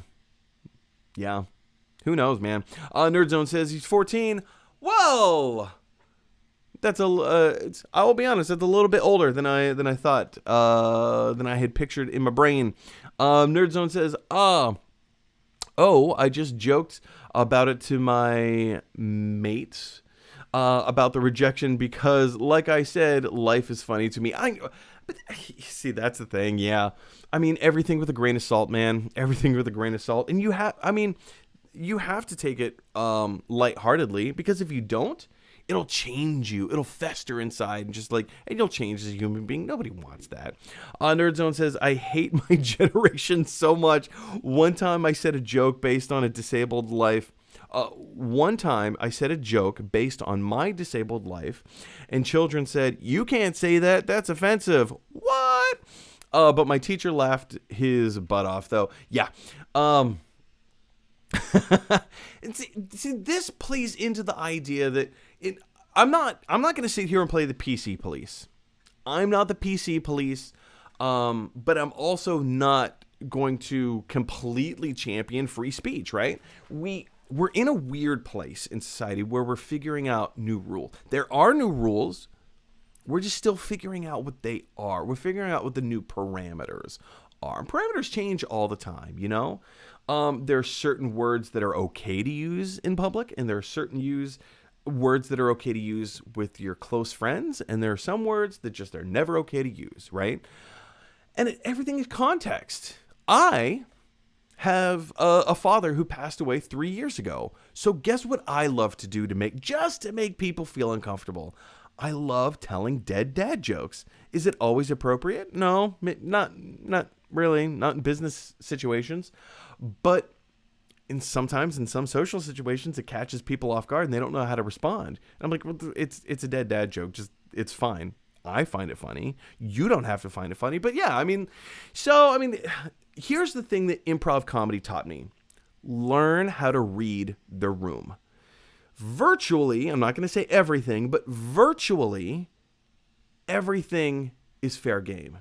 Who knows, man? Nerdzone says he's 14. Well, that's I will be honest, it's a little bit older than I thought, than I had pictured in my brain. Nerdzone says, I just joked about it to my mates, about the rejection because, like I said, life is funny to me. But see, that's the thing. Yeah, I mean, everything with a grain of salt, man. Everything with a grain of salt, and you have to take it lightheartedly, because if you don't, it'll change you. It'll fester inside and you'll change as a human being. Nobody wants that. Nerdzone says, I hate my generation so much. One time I said a joke based on a disabled life. One time I said a joke based on my disabled life, and children said, you can't say that. That's offensive. What? But my teacher laughed his butt off, though. Yeah. See, this plays into the idea that I'm not going to sit here and play the PC police. I'm not the PC police, but I'm also not going to completely champion free speech, right? We're in a weird place in society where we're figuring out new rules. There are new rules. We're just still figuring out what they are. We're figuring out what the new parameters are. Parameters change all the time, you know? There are certain words that are okay to use in public, and there are certain words that are okay to use with your close friends, and there are some words that just are never okay to use, right? And everything is context. I have a father who passed away 3 years ago. So guess what I love to do to make people feel uncomfortable? I love telling dead dad jokes. Is it always appropriate? No, not really, not in business situations, but sometimes in some social situations it catches people off guard and they don't know how to respond. And I'm like, well, it's a dead dad joke. It's fine. I find it funny. You don't have to find it funny. But yeah, here's the thing that improv comedy taught me. Learn how to read the room. Virtually, I'm not going to say everything, but virtually everything is fair game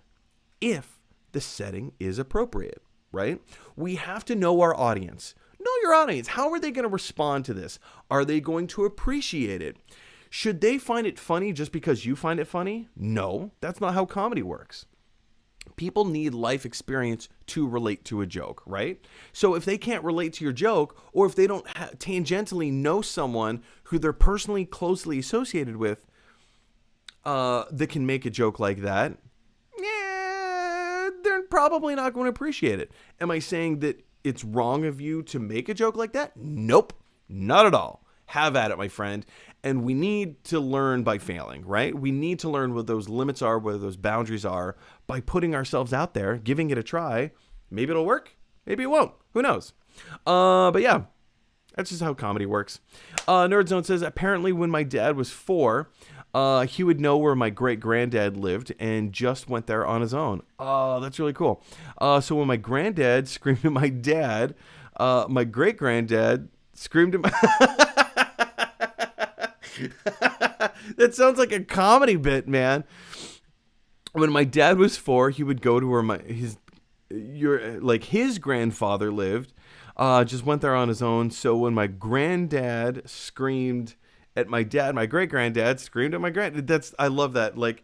if the setting is appropriate, right? We have to know our audience. Know your audience. How are they going to respond to this? Are they going to appreciate it? Should they find it funny just because you find it funny? No, that's not how comedy works. People need life experience to relate to a joke, right? So if they can't relate to your joke, or if they don't tangentially know someone who they're personally closely associated with that can make a joke like that, they're probably not going to appreciate it. Am I saying that it's wrong of you to make a joke like that? Nope, not at all. Have at it, my friend. And we need to learn by failing, right? We need to learn what those limits are, what those boundaries are, by putting ourselves out there, giving it a try. Maybe it'll work. Maybe it won't. Who knows? But yeah, that's just how comedy works. Nerdzone says, apparently when my dad was 4, he would know where my great-granddad lived and just went there on his own. Oh, that's really cool. So when my granddad screamed at my dad, my great-granddad screamed at my... That sounds like a comedy bit, man. When my dad was 4, he would go to where his grandfather lived. Just went there on his own. So when my granddad screamed at my dad, my great granddad screamed at my granddad. I love that. Like,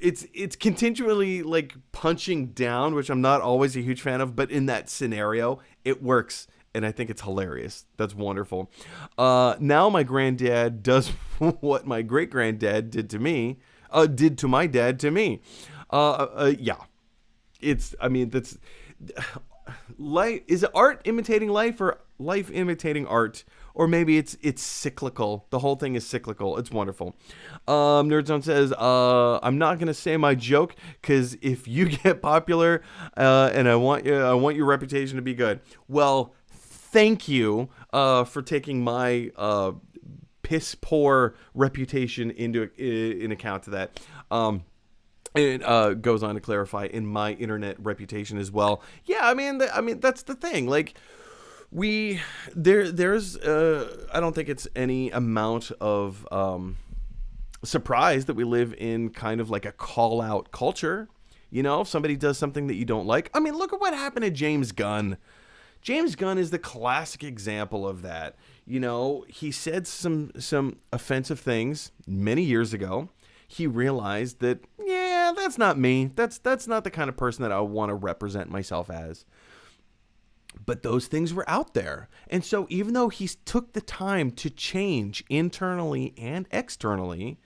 it's continually like punching down, which I'm not always a huge fan of, but in that scenario, it works. And I think it's hilarious. That's wonderful. Now my granddad does what my great granddad did to me, did to my dad to me. Yeah, that's life. Is it art imitating life or life imitating art? Or maybe it's cyclical. The whole thing is cyclical. It's wonderful. Nerdzone says, I'm not gonna say my joke because if you get popular, and I want your reputation to be good. Well, thank you for taking my piss poor reputation in account to that. It goes on to clarify in my internet reputation as well. Yeah, I mean that's the thing. Like there's I don't think it's any amount of surprise that we live in kind of like a call out culture. You know, if somebody does something that you don't like. I mean, look at what happened to James Gunn. James Gunn is the classic example of that. You know, he said some offensive things many years ago. He realized that, yeah, that's not me. That's not the kind of person that I want to represent myself as. But those things were out there. And so even though he took the time to change internally and externally,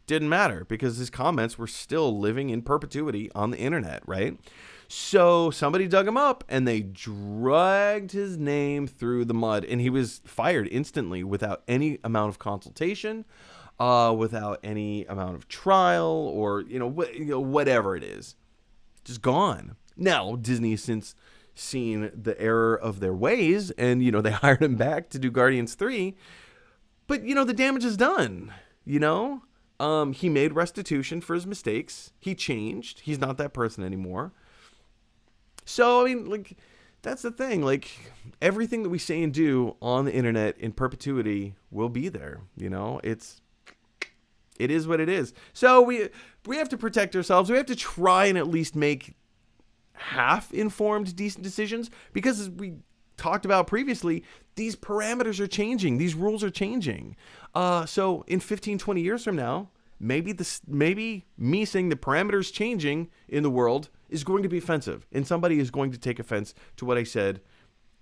didn't matter because his comments were still living in perpetuity on the internet, right? So somebody dug him up and they dragged his name through the mud, and he was fired instantly without any amount of consultation, without any amount of trial or, whatever it is. Just gone. Now, Disney has since seen the error of their ways, and they hired him back to do Guardians 3, but the damage is done. He made restitution for his mistakes. He changed. He's not that person anymore. So that's the thing, everything that we say and do on the internet in perpetuity will be there. It is what it is. So we have to protect ourselves. We have to try and at least make half-informed, decent decisions, because as we talked about previously, these parameters are changing. These rules are changing. So in 15, 20 years from now, maybe me saying the parameters changing in the world is going to be offensive, and somebody is going to take offense to what I said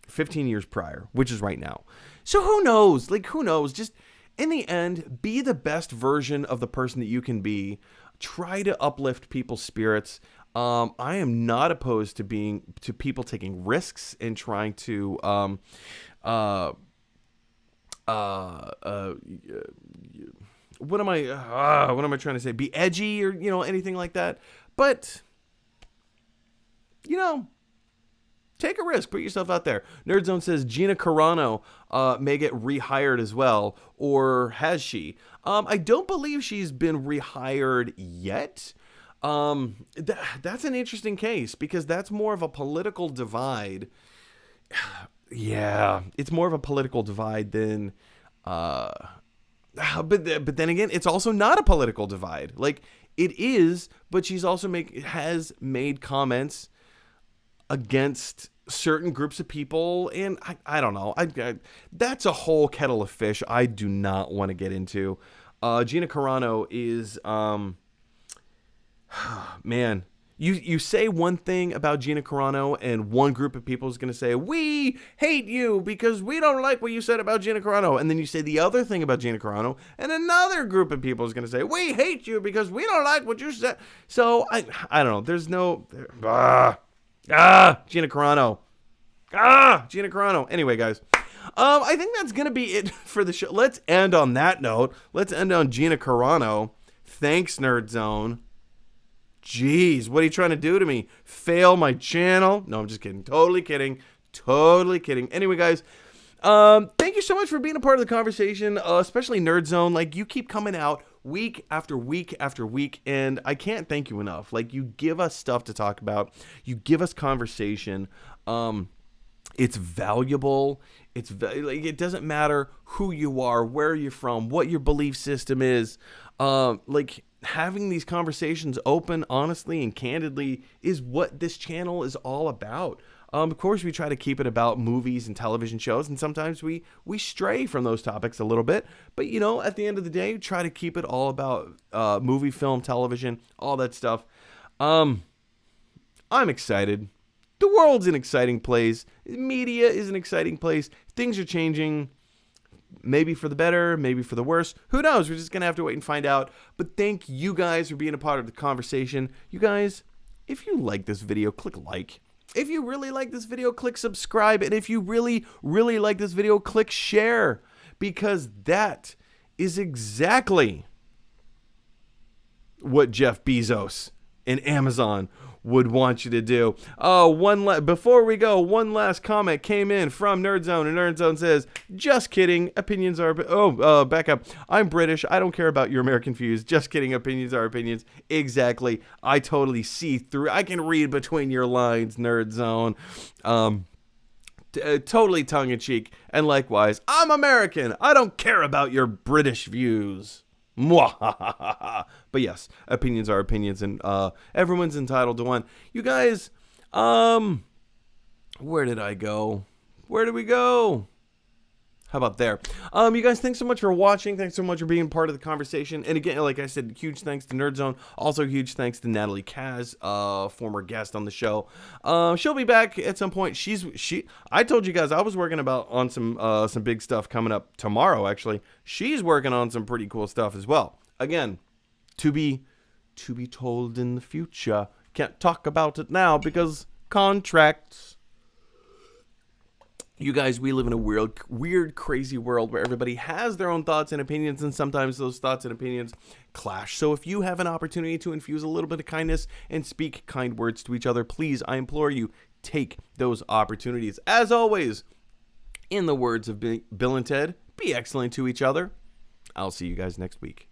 15 years prior, which is right now. So who knows? Who knows? Just in the end, be the best version of the person that you can be. Try to uplift people's spirits. I am not opposed to people taking risks and trying to what am I trying to say? Be edgy or anything like that. But take a risk. Put yourself out there. Nerdzone says Gina Carano may get rehired as well, or has she? I don't believe she's been rehired yet. That's an interesting case because that's more of a political divide. Yeah, it's more of a political divide than but then again, it's also not a political divide. It is, but she's also has made comments against certain groups of people, and I don't know. That's a whole kettle of fish I do not want to get into. Gina Carano is man, you say one thing about Gina Carano, and one group of people is going to say, we hate you because we don't like what you said about Gina Carano. And then you say the other thing about Gina Carano, and another group of people is going to say, we hate you because we don't like what you said. So I don't know. There's no Gina Carano. Gina Carano. Anyway, guys, I think that's going to be it for the show. Let's end on that note. Let's end on Gina Carano. Thanks, Nerd Zone. Jeez, what are you trying to do to me? Fail my channel? No, I'm just kidding. Totally kidding. Anyway, guys, thank you so much for being a part of the conversation, especially Nerd Zone. You keep coming out week after week after week, and I can't thank you enough. You give us stuff to talk about. You give us conversation. It's valuable. It doesn't matter who you are, where you're from, what your belief system is. Having these conversations open, honestly, and candidly is what this channel is all about. Of course, we try to keep it about movies and television shows, and sometimes we stray from those topics a little bit. But, at the end of the day, we try to keep it all about movie, film, television, all that stuff. I'm excited. The world's an exciting place. Media is an exciting place. Things are changing. Maybe for the better, maybe for the worse. Who knows? We're just going to have to wait and find out. But thank you guys for being a part of the conversation. You guys, if you like this video, click like. If you really like this video, click subscribe. And if you really, really like this video, click share. Because that is exactly what Jeff Bezos and Amazon would want you to do. Before we go, one last comment came in from Nerdzone, and Nerdzone says, just kidding, opinions are, back up. I'm British, I don't care about your American views. Just kidding, opinions are opinions. Exactly. I totally see through, I can read between your lines, Nerdzone. Totally tongue-in-cheek, and likewise, I'm American, I don't care about your British views. But yes, opinions are opinions, and everyone's entitled to one. You guys, where did I go? Where did we go? How about there? You guys, thanks so much for watching. Thanks so much for being part of the conversation. And again, like I said, huge thanks to Nerdzone. Also, huge thanks to Natalie Kaz, former guest on the show. She'll be back at some point. I told you guys I was working on some big stuff coming up tomorrow. Actually, she's working on some pretty cool stuff as well. Again, to be told in the future. Can't talk about it now because contracts. You guys, we live in a weird, crazy world where everybody has their own thoughts and opinions, and sometimes those thoughts and opinions clash. So if you have an opportunity to infuse a little bit of kindness and speak kind words to each other, please, I implore you, take those opportunities. As always, in the words of Bill and Ted, be excellent to each other. I'll see you guys next week.